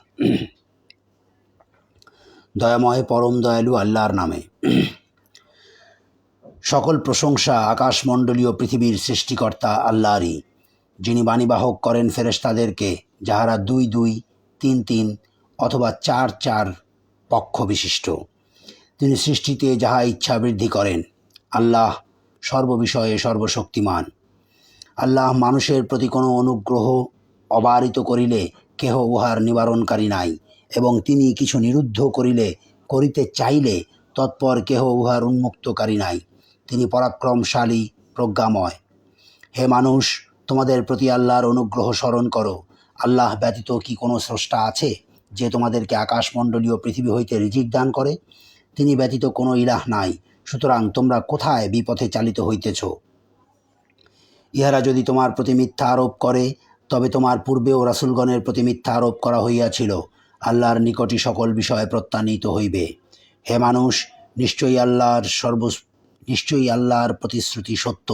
দয়াময় পরম দয়ালু আল্লাহর নামে। সকল প্রশংসা আকাশমণ্ডলীয় পৃথিবীর সৃষ্টিকর্তা আল্লাহরই, যিনি বাণীবাহক করেন ফেরেশতাদেরকে, যাহারা 2 2, 3 3 অথবা 4 4 পক্ষ বিশিষ্ট। তিনি সৃষ্টিতে যাহা ইচ্ছা বৃদ্ধি করেন। আল্লাহ সর্ববিষয়ে সর্বশক্তিমান। আল্লাহ মানুষের প্রতি কোনো অনুগ্রহ অবারিত করিলে কেহ উহার নিবারণকারী নাই, এবং তিনি কিছু নিরুদ্ধ করিলে, করিতে চাইলে তৎপর কেহ উহার উন্মুক্তকারী নাই। তিনি পরাক্রমশালী, প্রজ্ঞাময়। হে মানুষ, তোমাদের প্রতি আল্লাহর অনুগ্রহ স্মরণ করো। আল্লাহ ব্যতীত কি কোনো স্রষ্টা আছে যে তোমাদেরকে আকাশমণ্ডলীয় পৃথিবী হইতে রিজিক দান করে? তিনি ব্যতীত কোনো ইলাহ নাই। সুতরাং তোমরা কোথায় বিপথে চালিত হইতেছ? ইহারা যদি তোমার প্রতি মিথ্যা আরোপ করে, তবে তোমার পূর্বেও রাসূলগণের প্রতি মিথ্যা আরোপ করা হইয়াছিল। আল্লাহর নিকটই সকল বিষয় প্রত্যানীত হইবে। হে মানুষ, নিশ্চয়ই আল্লাহর প্রতিশ্রুতি সত্য।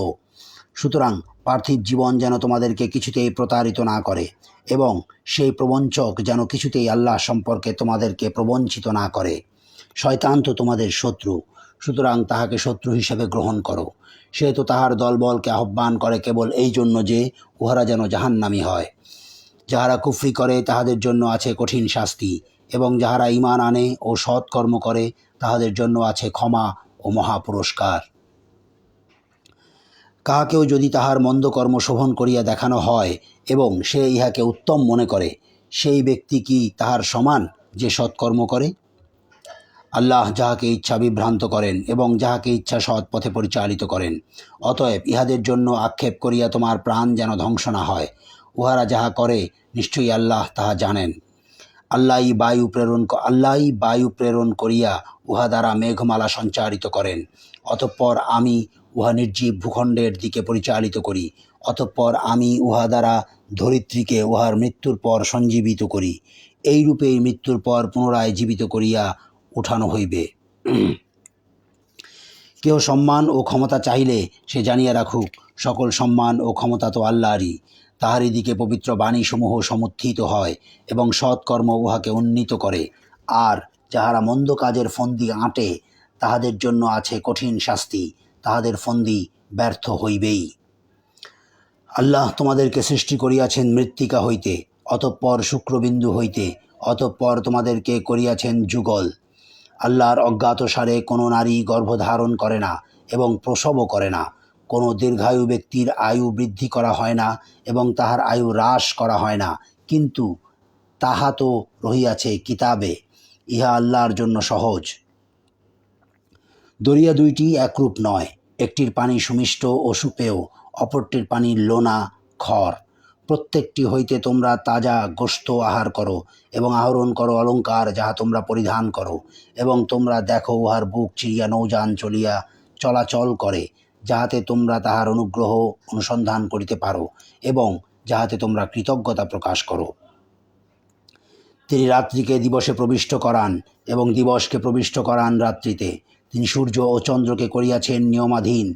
সুতরাং পার্থিব জীবন যেন তোমাদেরকে কিছুতেই প্রতারিত না করে, এবং সেই প্রবঞ্চক যেন কিছুতেই আল্লাহ সম্পর্কে তোমাদেরকে প্রবঞ্চিত না করে। শয়তান তো তোমাদের শত্রু, সুতরাং তাহাকে শত্রু হিসেবে গ্রহণ করো। সে তো তাহার দলবলকে আহ্বান করে কেবল এই জন্য যে উহারা যেন জাহান্নামী হয়। যাহারা কুফরি করে তাহাদের জন্য আছে কঠিন শাস্তি, এবং যাহারা ঈমান আনে ও সৎকর্ম করে তাহাদের জন্য আছে ক্ষমা ও মহাপুরস্কার। কাহাকেও যদি তাহার মন্দ কর্ম শোভন করিয়া দেখানো হয় এবং সে ইহাকে উত্তম মনে করে, সেই ব্যক্তি কি তাহার সমান যে সৎকর্ম করে? আল্লাহ যাহাকে ইচ্ছা বিভ্রান্ত করেন এবং যাহাকে ইচ্ছা সৎ পথে পরিচালিত করেন। অতএব ইহাদের জন্য আক্ষেপ করিয়া তোমার প্রাণ যেন ধ্বংস না হয়। উহারা যাহা করে নিশ্চয়ই আল্লাহ তাহা জানেন। আল্লাহই বায়ু প্রেরণ করিয়া উহা দ্বারা মেঘমালা সঞ্চারিত করেন। অতঃপর আমি উহা নির্জীব ভূখণ্ডের দিকে পরিচালিত করি। অতঃপর আমি উহা দ্বারা ধরিত্রীকে উহার মৃত্যুর পর সঞ্জীবিত করি। এইরূপেই মৃত্যুর পর পুনরায় জীবিত করিয়া উঠানো হইবে। কেহ সম্মান ও ক্ষমতা চাহিলে সে জানিয়া রাখুক, সকল সম্মান ও ক্ষমতা তো আল্লাহরই। তাহারই দিকে পবিত্র বাণীসমূহ সমুত্থিত হয় এবং সৎকর্ম উহাকে উন্নীত করে। আর যাহারা মন্দ কাজের ফন্দি আঁটে তাহাদের জন্য আছে কঠিন শাস্তি। তাহাদের ফন্দি ব্যর্থ হইবেই। আল্লাহ তোমাদেরকে সৃষ্টি করিয়াছেন মৃত্তিকা হইতে, অতঃপর শুক্রবিন্দু হইতে, অতঃপর তোমাদেরকে করিয়াছেন যুগল। আল্লাহর অজ্ঞাতসারে কোনো নারী গর্ভধারণ করে না এবং প্রসবও করে না। কোনো দীর্ঘায়ু ব্যক্তির আয়ু বৃদ্ধি করা হয় না এবং তাহার আয়ু হ্রাস করা হয় না, কিন্তু তাহা তো রহিয়াছে কিতাবে। ইহা আল্লাহর জন্য সহজ। দরিয়া দুইটি একরূপ নয়, একটির পানি সুমিষ্ট ও সুপেয়, অপরটির পানি লোনা খর। প্রত্যেকটি হইতে তোমরা তাজা গোশত আহার করো এবং আহরণ করো অলঙ্কার যাহা তোমরা পরিধান করো, এবং তোমরা দেখো উহার বুক চিরিয়া নৌযান চলাচল করে, যাহাতে তোমরা তাহার অনুগ্রহ অনুসন্ধান করিতে পারো এবং যাহাতে তোমরা কৃতজ্ঞতা প্রকাশ করো। তিনি রাত্রিকে দিবসে প্রবিষ্ট করান এবং দিবসকে প্রবিষ্ট করান রাত্রিতে। তিনি সূর্য ও চন্দ্রকে করিয়াছেন নিয়মাধীন,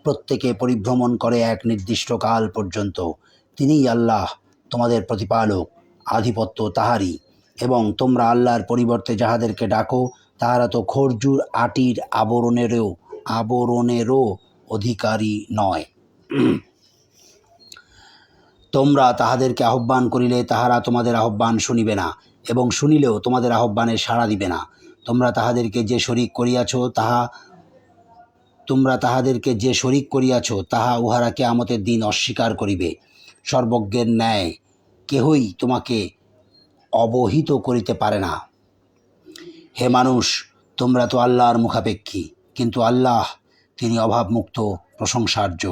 প্রত্যেকে পরিভ্রমণ করে এক নির্দিষ্ট কাল পর্যন্ত। তিনিই আল্লাহ তোমাদের প্রতিপালক, আধিপত্য তাহারই। এবং তোমরা আল্লাহর পরিবর্তে যাহাদেরকে ডাকো তাহারা তো খরজুর আটির আবরণেরও অধিকারী নয়। তোমরা তাহাদেরকে আহ্বান করিলে তাহারা তোমাদের আহ্বান শুনিবে না, এবং শুনিলেও তোমাদের আহ্বানে সাড়া দিবে না। তোমরা তাহাদেরকে যে শরিক করিয়াছ তাহা উহারা কিয়ামতের দিন অস্বীকার করিবে। সর্বজ্ঞের ন্যায় কেহই তোমাকে অবহিত করিতে পারে না। হে মানুষ, তোমরা তো আল্লাহর মুখাপেক্ষী, কিন্তু আল্লাহ তিনি অভাবমুক্ত, প্রশংসার্য।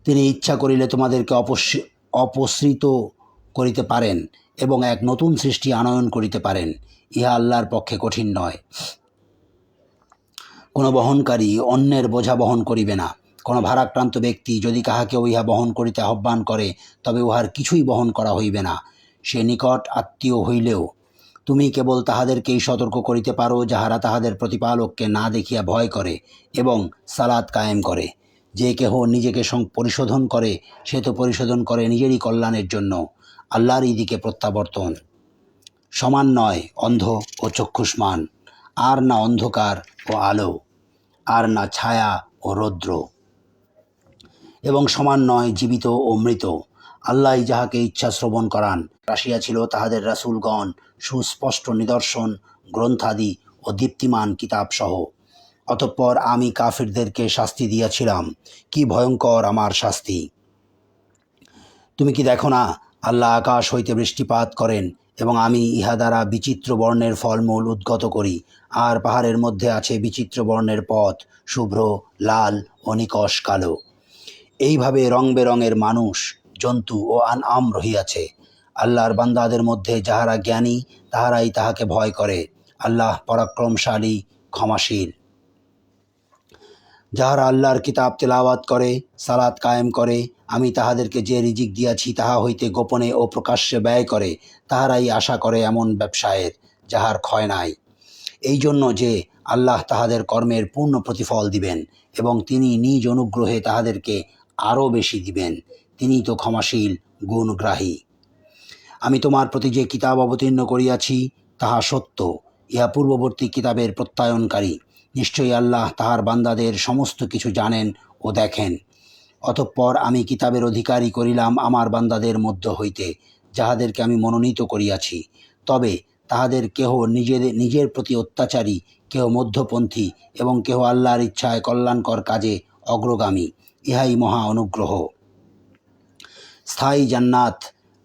তিনি ইচ্ছা করিলে তোমাদেরকে অপসৃত করিতে পারেন এবং এক নতুন সৃষ্টি আনয়ন করিতে পারেন। ইহা আল্লাহর পক্ষে কঠিন নয়। কোনো বহনকারী অন্যের বোঝা বহন করিবে না। কোনো ভারাক্রান্ত ব্যক্তি যদি কাহাকেও ইহা বহন করিতে আহ্বান করে, তবে উহার কিছুই বহন করা হইবে না, সে নিকট আত্মীয় হইলেও। তুমি কেবল তাহাদেরকেই সতর্ক করিতে পারো যাহারা তাহাদের প্রতিপালককে না দেখিয়া ভয় করে এবং সালাত কায়েম করে। যে কেহ নিজেকে পরিশোধন করে, সে তো পরিশোধন করে নিজেরই কল্যাণের জন্য। আল্লাহরই দিকে প্রত্যাবর্তন। সমান নয় অন্ধ ও চক্ষুষ্মান, আর না অন্ধকার ও আলো, আর না ছায়া ও রৌদ্র, এবং সমান নয় জীবিত ও মৃত। আল্লাহ যাহাকে ইচ্ছা শ্রবণ করান। আসিয়াছিল তাহাদের রাসূলগণ সুস্পষ্ট নিদর্শন, গ্রন্থাদি ও দীপ্তিমান কিতাবসহ। অতঃপর আমি কাফিরদেরকে শাস্তি দিয়াছিলাম। কি ভয়ঙ্কর আমার শাস্তি! তুমি কি দেখো না, আল্লাহ আকাশ হইতে বৃষ্টিপাত করেন এবং আমি ইহা দ্বারা বিচিত্র বর্ণের ফলমূল উদ্গত করি, আর পাহাড়ের মধ্যে আছে বিচিত্র বর্ণের পথ, শুভ্র, লাল ও নিকষ কালো। এইভাবে রং বেরঙের মানুষ, জন্তু ও আনআম রহিয়াছে। আল্লাহর বান্দাদের মধ্যে যাহারা জ্ঞানী, তাহারাই তাহাকে ভয় করে। আল্লাহ পরাক্রমশালী, ক্ষমাশীল। যাহারা আল্লাহর কিতাব তেলাওয়াত করে, সালাত কায়েম করে, আমি তাহাদেরকে যে রিজিক দিয়াছি তাহা হইতে গোপনে ও প্রকাশ্যে ব্যয় করে, তাহারাই আশা করে এমন ব্যবসায়ের যাহার ক্ষয় নাই। এই জন্য যে আল্লাহ তাহাদের কর্মের পূর্ণ প্রতিফল দিবেন এবং তিনি নিজ অনুগ্রহে তাহাদেরকে আরও বেশি দিবেন। তিনি তো ক্ষমাশীল, গুণগ্রাহী। আমি তোমার প্রতি যে কিতাব অবতীর্ণ করিয়াছি তাহা সত্য, ইহা পূর্ববর্তী কিতাবের প্রত্যয়নকারী। নিশ্চয়ই আল্লাহ তাহার বান্দাদের সমস্ত কিছু জানেন ও দেখেন। অতঃপর আমি কিতাবের অধিকারী করিলাম আমার বান্দাদের মধ্য হইতে, যাহাদেরকে আমি মনোনীত করিয়াছি। তবে তাহাদের কেহ নিজের প্রতি অত্যাচারী, কেহ মধ্যপন্থী এবং কেহ আল্লাহর ইচ্ছায় কল্যাণকর কাজে অগ্রগামী। ইহাই মহা অনুগ্রহ। স্থায়ী জান্নাত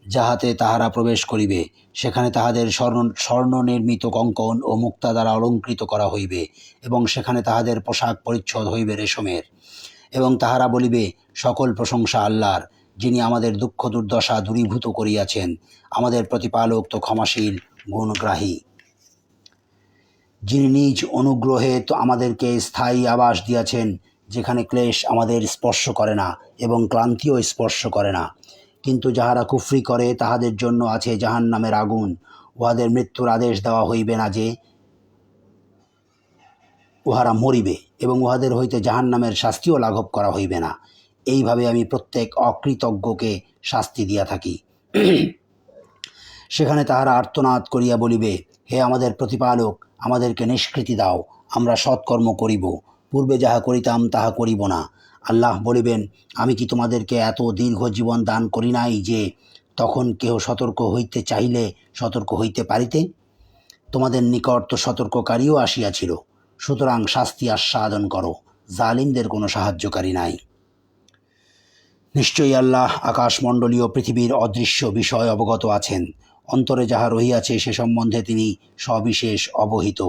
যাহাতে তাহারা প্রবেশ করিবে, সেখানে তাহাদের স্বর্ণ নির্মিত কঙ্কন ও মুক্তা দ্বারা অলঙ্কৃত করা হইবে, এবং সেখানে তাহাদের পোশাক পরিচ্ছদ হইবে রেশমের। এবং তাহারা বলিবে, সকল প্রশংসা আল্লাহর, যিনি আমাদের দুঃখ দুর্দশা দূরীভূত করিয়াছেন। আমাদের প্রতিপালক তো ক্ষমাশীল, গুণগ্রাহী। যিনি নিজ অনুগ্রহে তো আমাদেরকে স্থায়ী আবাস দিয়াছেন, যেখানে ক্লেশ আমাদের স্পর্শ করে না এবং ক্লান্তিও স্পর্শ করে না। কিন্তু যাহারা কুফরি করে, তাহাদের জন্য আছে জাহান্নামের আগুন। উহাদের মৃত্যুর আদেশ দেওয়া হইবে না যে উহারা মরিবে, এবং উহাদের হইতে জাহান্নামের শাস্তিও লাঘব করা হইবে না। এইভাবে আমি প্রত্যেক অকৃতজ্ঞকে শাস্তি দিয়া থাকি। সেখানে তাহারা আর্তনাদ করিয়া বলিবে, হে আমাদের প্রতিপালক, আমাদেরকে নিষ্কৃতি দাও, আমরা সৎকর্ম করিব। পূর্বে যাহা করিতাম তাহা করিব না। আল্লাহ বলিবেন, আমি কি তোমাদেরকে এত দীর্ঘ জীবন দান করি নাই যে তখন কেহ সতর্ক হইতে চাইলে সতর্ক হইতে পারিতে? তোমাদের নিকট তো সতর্ককারীও আসিয়াছিল। সুতরাং শাস্তি আস্বাদন করো, জালিমদের কোনো সাহায্যকারী নাই। নিশ্চয়ই আল্লাহ আকাশমণ্ডলীয় পৃথিবীর অদৃশ্য বিষয় অবগত আছেন। অন্তরে যাহা রহিয়াছে সে সম্বন্ধে তিনি সবিশেষ অবহিত।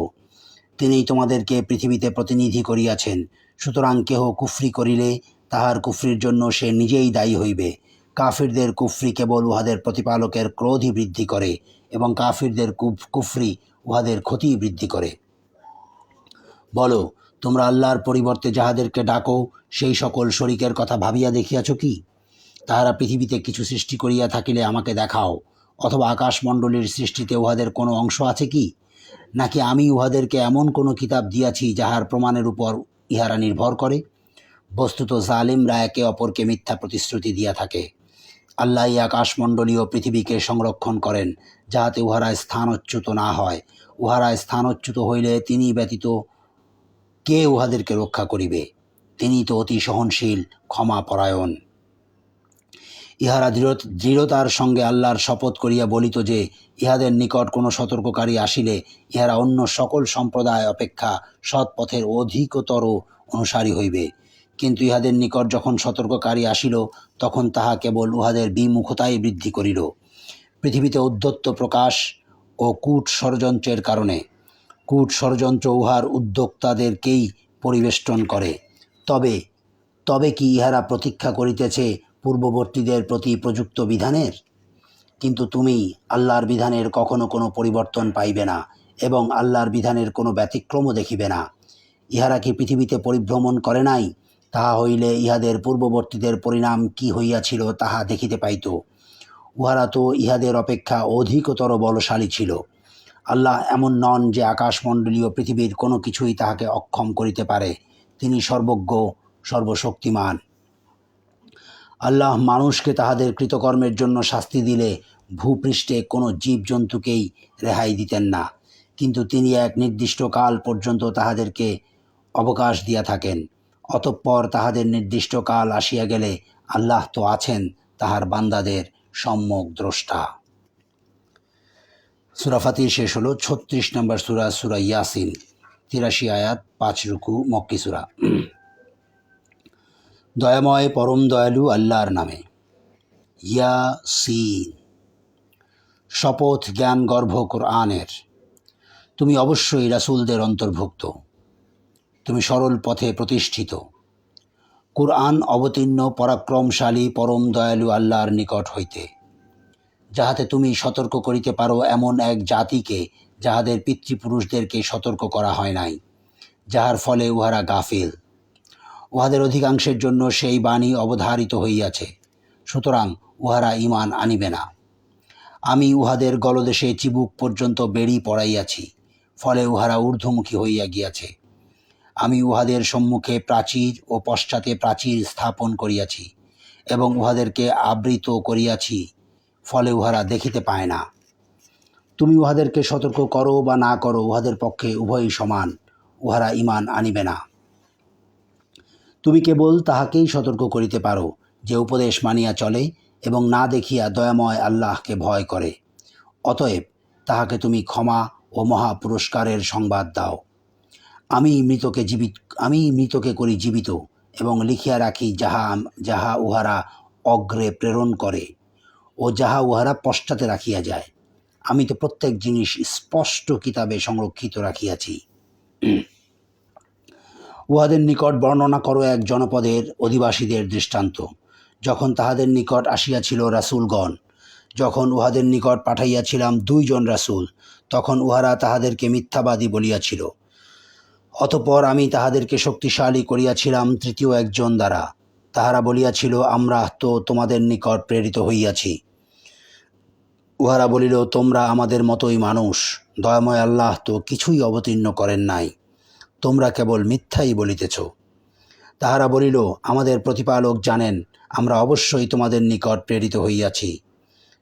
তিনিই তোমাদেরকে পৃথিবীতে প্রতিনিধি করিয়াছেন। সুতরাং কেহ কুফরি করিলে তাহার কুফরির জন্য সে নিজেই দায়ী হইবে। কাফিরদের কুফরি কেবল উহাদের প্রতিপালকের ক্রোধই বৃদ্ধি করে, এবং কাফিরদের কুফরি উহাদের ক্ষতি বৃদ্ধি করে। বলো, তোমরা আল্লাহর পরিবর্তে যাহাদেরকে ডাকো, সেই সকল শরীকের কথা ভাবিয়া দেখিয়াছ কি? তাহারা পৃথিবীতে কিছু সৃষ্টি করিয়া থাকিলে আমাকে দেখাও, অথবা আকাশমণ্ডলীর সৃষ্টিতে উহাদের কোনো অংশ আছে কি? নাকি আমি উহাদেরকে এমন কোনো কিতাব দিয়াছি যাহার প্রমাণের উপর ইহারা নির্ভর করে? বস্তুত জালিমরা একে অপরকে মিথ্যা প্রতিশ্রুতি দিয়া থাকে। আল্লাহই আকাশমণ্ডলীয় পৃথিবীকে সংরক্ষণ করেন, যাহাতে উহারা স্থানচ্যুত না হয়। উহারা স্থানচ্যুত হইলে তিনি ব্যতীত কে উহাদেরকে রক্ষা করিবে? তিনি তো অতি সহনশীল, ক্ষমাপরায়ণ। ইহারা দৃঢ়তার সঙ্গে আল্লাহর শপথ করিয়া বলিত যে ইহাদের নিকট কোনো সতর্ককারী আসিলে ইহারা অন্য সকল সম্প্রদায় অপেক্ষা সৎ পথের অধিকতর অনুসারী হইবে। কিন্তু ইহাদের নিকট যখন সতর্ককারী আসিল তখন তাহা কেবল উহাদের বিমুখতাই বৃদ্ধি করিল, পৃথিবীতে উদ্ধত্ত প্রকাশ ও কূট ষড়যন্ত্রের কারণে। কূট ষড়যন্ত্র উহার উদ্যোক্তাদেরকেই পরিবেষ্টন করে। তবে তবে কি ইহারা প্রতীক্ষা করিতেছে পূর্ববর্তীদের প্রতি প্রযুক্ত বিধানের? কিন্তু তুমি আল্লাহর বিধানের কখনো কোনো পরিবর্তন পাইবে না এবং আল্লাহর বিধানের কোনো ব্যতিক্রমও দেখিবে না। ইহারা কি পৃথিবীতে পরিভ্রমণ করে নাই? তাহা হইলে ইহাদের পূর্ববর্তীদের পরিণাম কি হইয়াছিল তাহা দেখিতে পাইত। উহারা তো ইহাদের অপেক্ষা অধিকতর বলশালী ছিল। আল্লাহ এমন নন যে আকাশমণ্ডলীয় পৃথিবীর কোনো কিছুই তাহাকে অক্ষম করিতে পারে। তিনি সর্বজ্ঞ, সর্বশক্তিমান। আল্লাহ মানুষকে তাহাদের কৃতকর্মের জন্য শাস্তি দিলে ভূপৃষ্ঠে কোনো জীবজন্তুকেই রেহাই দিতেন না, কিন্তু তিনি এক নির্দিষ্ট কাল পর্যন্ত তাহাদেরকে অবকাশ দিয়া থাকেন। অতঃপর তাহাদের নির্দিষ্ট কাল আসিয়া গেলে আল্লাহ তো আছেন তাহার বান্দাদের সম্যক দ্রষ্টা। সূরা ফাতির শেষ হলো। ৩৬ নম্বর সূরা, সূরা ইয়াসিন, ৮৩ আয়াত, ৫ রুকু, মক্কি সূরা। দয়াময় পরম দয়ালু আল্লাহর নামে। ইয়াসিন। শপথ জ্ঞান গর্ভ কোরআনের। তুমি অবশ্যই রাসূলদের অন্তর্ভুক্ত। তুমি সরল পথে প্রতিষ্ঠিত। কুরআন অবতীর্ণ পরাক্রমশালী পরম দয়ালু আল্লাহর নিকট হইতে, যাহাতে তুমি সতর্ক করিতে পারো এমন এক জাতিকে যাহাদের পিতৃপুরুষদেরকে সতর্ক করা হয় নাই, যাহার ফলে উহারা গাফিল। উহাদের অধিকাংশের জন্য সেই বাণী অবধারিত হইয়াছে, সুতরাং উহারা ঈমান আনিবে না। আমি উহাদের গলদেশে চিবুক পর্যন্ত বেড়ি পড়াইয়াছি, ফলে উহারা ঊর্ধ্বমুখী হইয়া গিয়াছে। আমি উহাদের সম্মুখে প্রাচীর ও পশ্চাতে প্রাচীর স্থাপন করিয়াছি এবং উহাদেরকে আবৃত করিয়াছি, ফলে উহারা দেখিতে পায় না। তুমি উহাদেরকে সতর্ক করো বা না করো, উহাদের পক্ষে উভয়ই সমান, উহারা ঈমান আনিবে না। তুমি কেবল তাহাকেই সতর্ক করিতে পারো যে উপদেশ মানিয়া চলে এবং না দেখিয়া দয়াময় আল্লাহকে ভয় করে। অতএব তাহাকে তুমি ক্ষমা ও মহা পুরস্কারের সংবাদ দাও। আমি মৃতকে করি জীবিত এবং লিখিয়া রাখি যাহা উহারা অগ্রে প্রেরণ করে ও যাহা উহারা পশ্চাতে রাখিয়া যায়। আমি তো প্রত্যেক জিনিস স্পষ্ট কিতাবে সংরক্ষিত রাখিয়াছি। উহাদের নিকট বর্ণনা করো এক জনপদের অধিবাসীদের দৃষ্টান্ত, যখন তাহাদের নিকট আসিয়াছিল রাসূলগণ। যখন উহাদের নিকট পাঠাইয়াছিলাম ২ জন রাসূল, তখন উহারা তাহাদেরকে মিথ্যাবাদী বলিয়াছিল। অতঃপর আমি তাহাদেরকে শক্তিশালী করিয়াছিলাম ৩য় একজন দ্বারা। তাহারা বলিয়াছিল, আমরা তো তোমাদের নিকট প্রেরিত হইয়াছি। উহারা বলিল, তোমরা আমাদের মতোই মানুষ। দয়াময় আল্লাহ তো কিছুই অবতীর্ণ করেন নাই, তোমরা কেবল মিথ্যাই বলিতেছ। তাহারা বলিল, আমাদের প্রতিপালক জানেন আমরা অবশ্যই তোমাদের নিকট প্রেরিত হইয়াছি।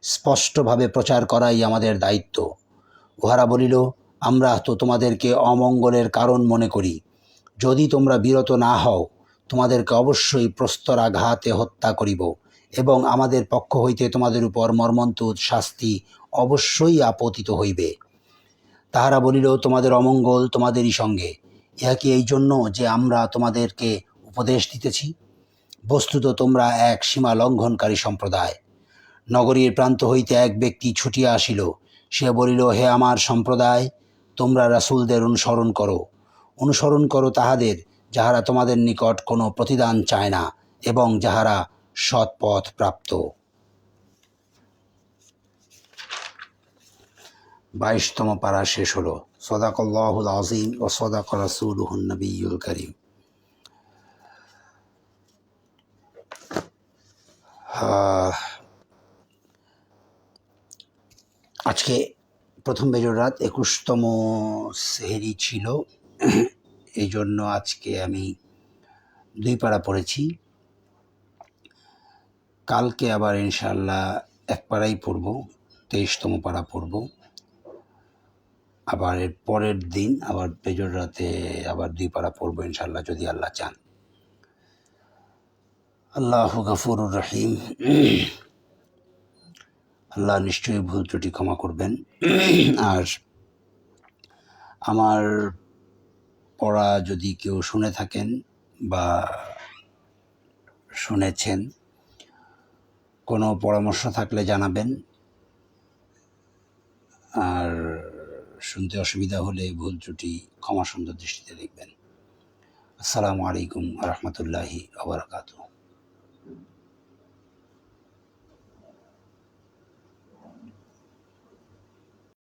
স্পষ্টভাবে প্রচার করাই আমাদের দায়িত্ব। উহারা বলিল, আমরা তো তোমাদেরকে অমঙ্গলের কারণ মনে করি। যদি তোমরা বিরত না হও, তোমাদেরকে অবশ্যই প্রস্তরাঘাতে হত্যা করিব এবং আমাদের পক্ষ হইতে তোমাদের উপর মর্মন্তুদ শাস্তি অবশ্যই আপতিত হইবে। তাহারা বলিল, তোমাদের অমঙ্গল তোমাদেরই সঙ্গে। ইহা কি এই জন্য যে আমরা তোমাদেরকে উপদেশ দিতেছি? বস্তুত তোমরা এক সীমা লঙ্ঘনকারী সম্প্রদায়। নগরীর প্রান্ত হইতে এক ব্যক্তি ছুটিয়া আসিল। সে বলিল, হে আমার সম্প্রদায়, তোমরা রাসূলদের অনুসরণ করো তাহাদের, যাহারা তোমাদের নিকট কোনো প্রতিদান চায় না এবং যাহারা সৎপথ প্রাপ্ত। ২২তম পারা শেষ হলো। সদাকাল্লাহুল আযীম ওয়া সদাকা রাসূলুহুন নবিয়্যুল কারীম। আজকে প্রথম বেজর রাত ২১তম সেহরি ছিল, এই জন্য আজকে আমি ২ পারা পড়েছি। কালকে আবার ইনশাআল্লাহ ১ পারাই পড়ব, ২৩তম পারা পড়ব। আবার এর পরের দিন আবার বেজর রাতে আবার ২ পারা পড়ব ইনশাআল্লাহ, যদি আল্লাহ চান। আল্লাহু গফুরুর রহিম। আল্লাহ নিশ্চয়ই ভুল ত্রুটি ক্ষমা করবেন। আর আমার পড়া যদি কেউ শুনে থাকেন বা শুনেছেন, কোনো পরামর্শ থাকলে জানাবেন। আর শুনতে অসুবিধা হলে ভুল ত্রুটি ক্ষমা সুন্দর দৃষ্টিতে দেখবেন। আসসালামু আলাইকুম ওয়া রাহমাতুল্লাহি ওয়া বারাকাতুহু।